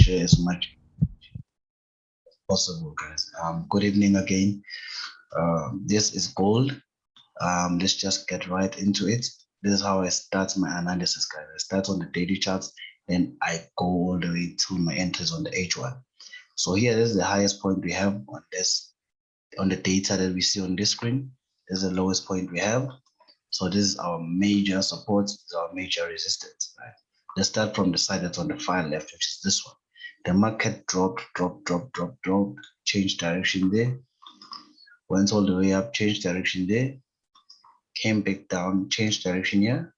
share as much as possible, guys. Good evening again. This is gold. Let's just get right into it. This is how I start my analysis, guys. I start on the daily charts, then I go all the way to my entries on the H1. So here is the highest point we have on this, on the data that we see on this screen. This is the lowest point we have. So this is our major support, this is our major resistance, right? Let's start from the side that's on the far left, which is this one. The market dropped, changed direction there, went all the way up, changed direction there, came back down, changed direction here,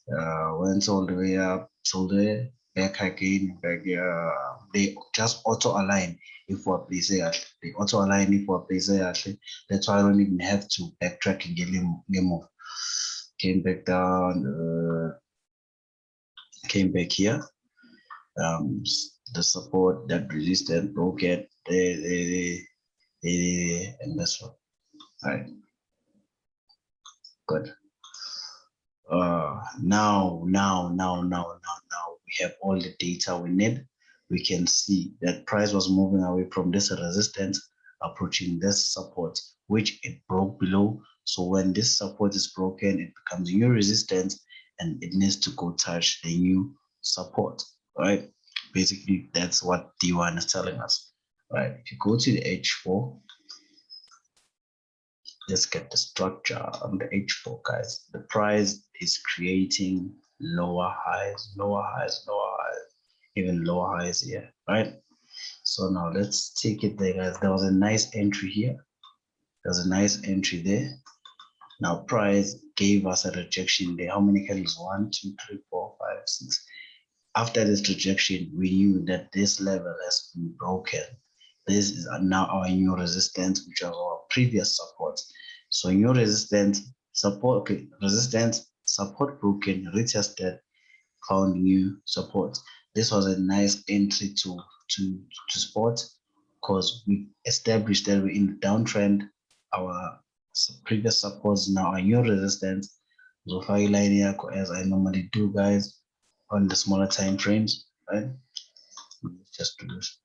went all the way up till there, back again, back here. They just auto-align if we're placing actually. They auto-align if we're placing actually. That's why I don't even have to backtrack and get more. Came back down, came back here. The support that resisted broke it, and that's one. All right, good. Now we have all the data we need. We can see that price was moving away from this resistance, approaching this support, which it broke below. So when this support is broken, it becomes new resistance and it needs to go touch the new support, right? Basically, that's what D1 is telling us, right? If you go to the H4, let's get the structure on the H4, guys. The price is creating lower highs, even lower highs here, right? So now let's take it there, guys. There was a nice entry here. There's a nice entry there. Now price gave us a rejection there. How many candles? 1, 2, 3, 4, 5, 6. After this rejection, we knew that this level has been broken. This is now our new resistance, which was our previous support. So new resistance, support, okay, resistance, support broken, retested, found new support. This was a nice entry to spot because we established that we're in the downtrend. Our previous support is now our new resistance. So file line here, as I normally do, guys, on the smaller time frames, right? Let's just do this.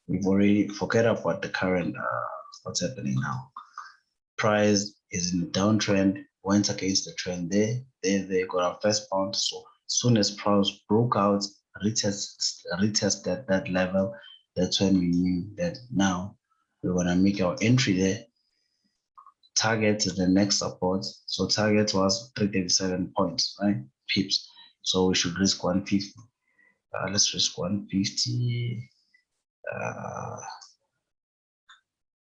We've already forget about the current what's happening now. Price is in the downtrend, went against the trend there. They got our first bounce. So as soon as price broke out, retested that level, that's when we knew that now we're gonna make our entry there. Target is the next support. So target was 337 points, right? Pips. So we should risk 150. Let's risk 150.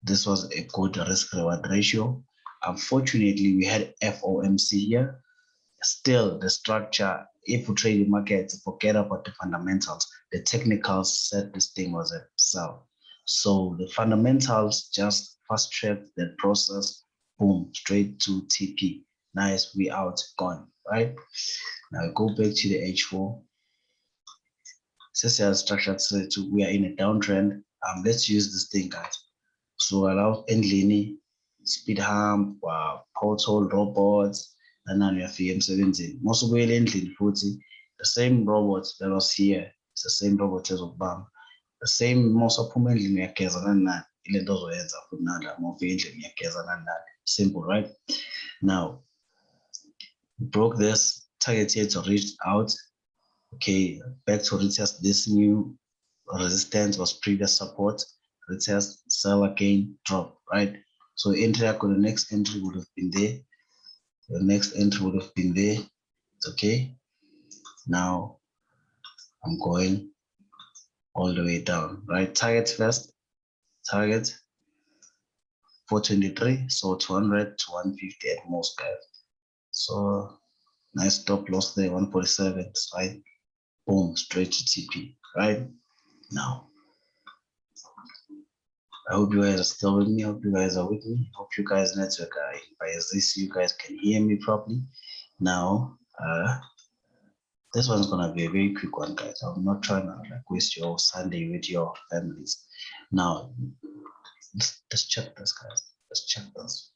This was a good risk-reward ratio. Unfortunately, we had FOMC here. Still, the structure, if we trade the market, forget about the fundamentals. The technicals said this thing was a sell. So the fundamentals just fast-tracked the process, boom, straight to TP. Nice, we out, gone, right? Now go back to the H4. Since structured, we are in a downtrend. Let's use this thing, guys. So allow endlini, speed hump, portal robots, and then you have VM17. Most of the endlini, the same robot that was here, it's the same robot as Obama. The same most of them simple, right? Now, broke this target here to reach out. Okay, back to retest this new resistance was previous support. Retest, sell again, drop, right? So entry, the next entry would have been there. The next entry would have been there. It's okay. Now I'm going all the way down, right? Target first. Target 423, so 200 to 150 at most, guys. So nice stop loss there, 147, right? Boom, straight to TP, right? Now, I hope you guys are still with me. I hope you guys are with me. I hope you guys network as this, you guys can hear me properly. Now, this one's gonna be a very quick one, guys. I'm not trying to waste your Sunday with your families. Now, let's check this, guys. Let's check this.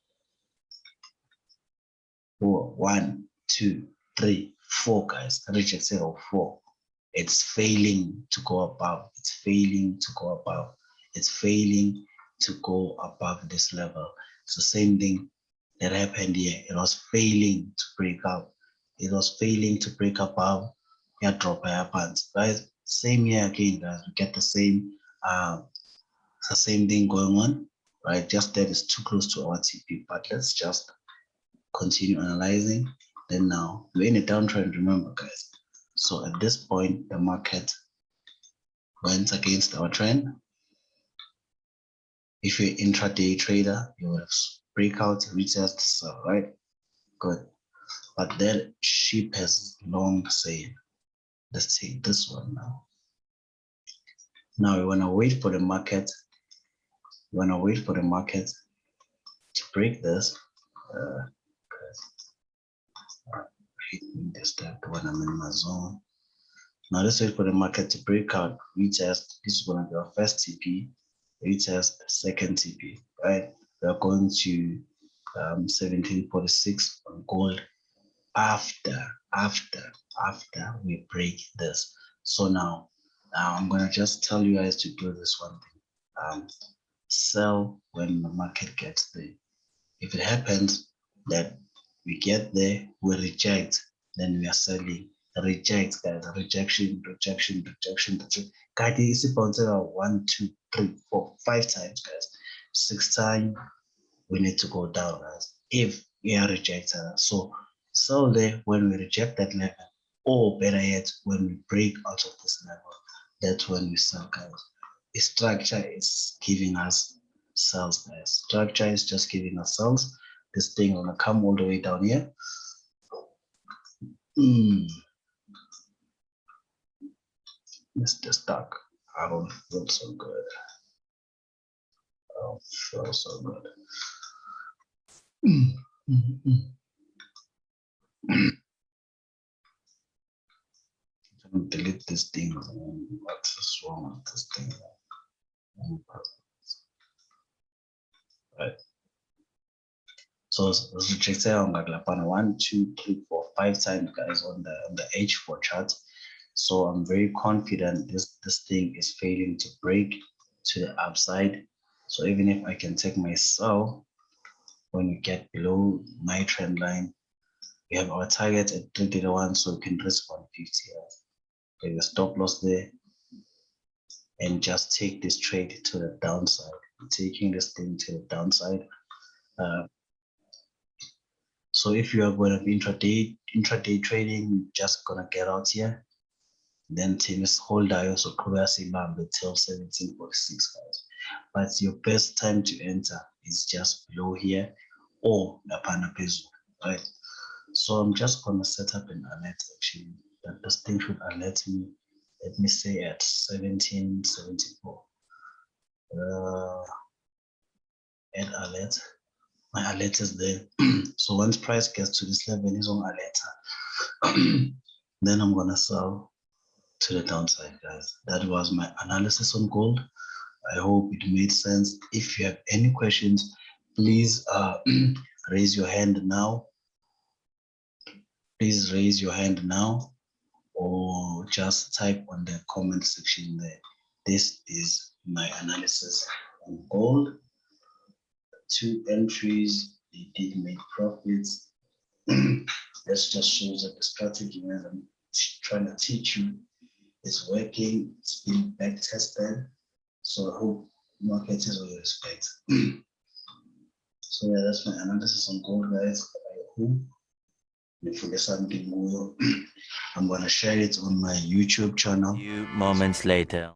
4, 1, 2, 3, 4, guys. Reject 0, 4. it's failing to go above. It's failing to go above. It's failing to go above this level. So same thing that happened here. It was failing to break up. It was failing to break above. Yeah, drop happens, guys. Same here again, guys. We get the same thing going on, right? Just that is too close to our TP. But let's just continue analyzing. Then now we're in a downtrend, remember, guys. So at this point, the market went against our trend. If you're intraday trader, you will break out, retest, sell, right? Good. But that ship has long sailed. Let's take this one now. Now we want to wait for the market. We want to wait for the market to break this. This step when I'm in my zone. Now let's wait for the market to break out, retest. This is going to be our first TP, retest, second TP, right? We are going to 1746 on gold after we break this. So now I'm going to just tell you guys to do this one thing. Sell when the market gets there. If it happens that we get there, we reject, then we are selling. Reject, guys, rejection. Guys, you see, 1, 2, 3, 4, 5 times, guys. 6 times, we need to go down, guys. If we are rejected, so sell there when we reject that level, or better yet, when we break out of this level, that's when we sell, guys. The structure is giving us sells, guys. Structure is just giving us sells. This thing gonna come all the way down here. Mr. Stock, I don't feel so good. I don't feel so good. I'm gonna delete this thing. What's wrong with this thing? Right. So check out 1, 2, 3, 4, 5 times, guys, on the H4 chart. So I'm very confident this thing is failing to break to the upside. So even if I can take my sell when we get below my trend line, we have our target at 331, so we can risk 150. Take a stop loss there and just take this trade to the downside. I'm taking this thing to the downside. So if you are going to be intraday trading, you're just gonna get out here. Then tennis hold also curiosity till 1746, guys. But your best time to enter is just below here or Napana Peso, right? So I'm just gonna set up an alert actually that this thing should alert me. Let me say at 1774. Add alert. My alert is there. So once price gets to this level, it's on alert. Then I'm gonna sell to the downside, guys. That was my analysis on gold. I hope it made sense. If you have any questions, please raise your hand now. Please raise your hand now, or just type on the comment section there. This is my analysis on gold. 2 entries, they did make profits. This just shows that the strategy that I'm trying to teach you is working. It's been back tested. So I hope market is what you expect. So yeah, that's my analysis on gold, guys. I hope if you get something more, I'm gonna share it on my YouTube channel. A few moments later.